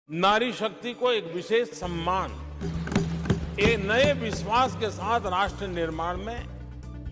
नारी शक्ति को एक विशेष सम्मान, एक नए विश्वास के साथ राष्ट्र निर्माण में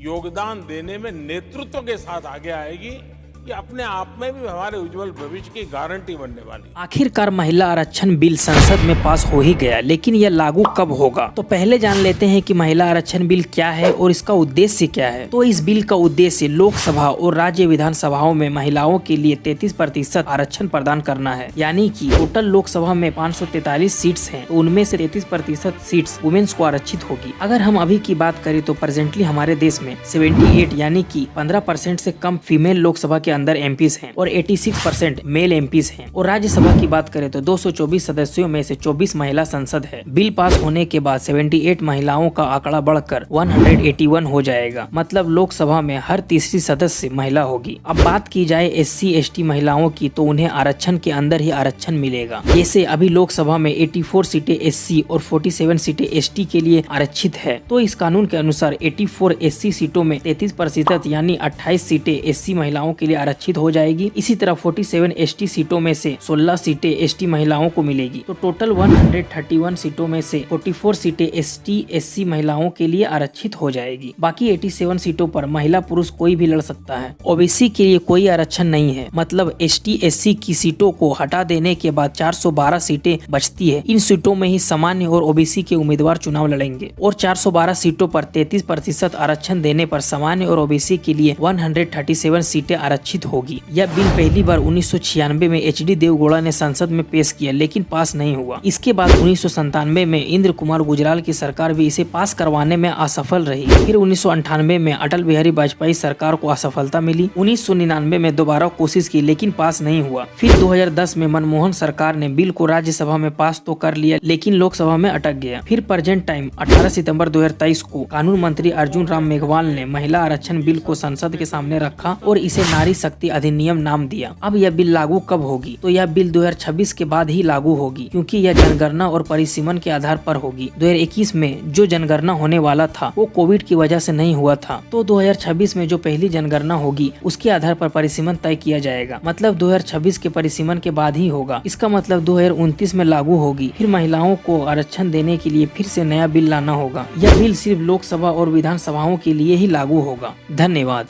योगदान देने में नेतृत्व के साथ आगे आएगी। ये अपने आप में भी हमारे उज्जवल भविष्य की गारंटी बनने वाली। आखिरकार महिला आरक्षण बिल संसद में पास हो ही गया, लेकिन यह लागू कब होगा? तो पहले जान लेते हैं कि महिला आरक्षण बिल क्या है और इसका उद्देश्य क्या है। तो इस बिल का उद्देश्य लोकसभा और राज्य विधानसभाओं में महिलाओं के लिए 33% आरक्षण प्रदान करना है। यानी कि टोटल लोकसभा में 543 सीट्स हैं, तो उनमें से 33% सीट्स वुमेन्स को आरक्षित होगी। अगर हम अभी की बात करें तो प्रेजेंटली हमारे देश में 78 यानी कि 15% से कम फीमेल लोकसभा के अंदर एमपीज हैं और 86% मेल एमपीज हैं। और राज्यसभा की बात करें तो 224 सदस्यों में से 24 महिला संसद है। बिल पास होने के बाद 78 महिलाओं का आंकड़ा बढ़कर 181 हो जाएगा, मतलब लोकसभा में हर तीसरी सदस्य महिला होगी। अब बात की जाए SC ST महिलाओं की, तो उन्हें आरक्षण के अंदर ही आरक्षण मिलेगा। जैसे अभी लोकसभा में 84 सीटें SC और 47 सीटें ST के लिए आरक्षित है, तो इस कानून के अनुसार 84 SC सीटों में 33% यानी 28 सीटें SC महिलाओं के लिए आरक्षित हो जाएगी। इसी तरह 47 ST सीटों में से 16 सीटें ST महिलाओं को मिलेगी। तो टोटल 131 सीटों में से 44 सीटें ST SC महिलाओं के लिए आरक्षित हो जाएगी। बाकी 87 सीटों पर महिला पुरुष कोई भी लड़ सकता है। OBC के लिए कोई आरक्षण नहीं है, मतलब ST SC की सीटों को हटा देने के बाद 412 सीटें बचती है। इन सीटों में ही सामान्य और OBC के उम्मीदवार चुनाव लड़ेंगे और 412 सीटों पर 33% आरक्षण देने पर सामान्य और OBC के लिए 137 सीटें आरक्षित होगी। यह बिल पहली बार 1996 में HD देवगौड़ा ने संसद में पेश किया, लेकिन पास नहीं हुआ। इसके बाद 1997 में इंद्र कुमार गुजराल की सरकार भी इसे पास करवाने में असफल रही। फिर 1998 में अटल बिहारी वाजपेयी सरकार को असफलता मिली। 1999 में दोबारा कोशिश की, लेकिन पास नहीं हुआ। फिर 2010 में मनमोहन सरकार ने बिल को राज्यसभा में पास तो कर लिया, लेकिन लोकसभा में अटक गया। फिर प्रेजेंट टाइम 18 सितंबर 2023 को कानून मंत्री अर्जुन राम मेघवाल ने महिला आरक्षण बिल को संसद के सामने रखा और इसे नारी शक्ति अधिनियम नाम दिया। अब यह बिल लागू कब होगी? तो यह बिल 2026 के बाद ही लागू होगी, क्योंकि यह जनगणना और परिसीमन के आधार पर होगी। 2021 में जो जनगणना होने वाला था वो कोविड की वजह से नहीं हुआ था, तो 2026 में जो पहली जनगणना होगी उसके आधार पर परिसीमन तय किया जाएगा। मतलब 2026 के परिसीमन के बाद ही होगा। इसका मतलब 2029 में लागू होगी। फिर महिलाओं को आरक्षण देने के लिए फिर से नया बिल लाना होगा। यह बिल सिर्फ लोकसभा और विधानसभाओं के लिए ही लागू होगा। धन्यवाद।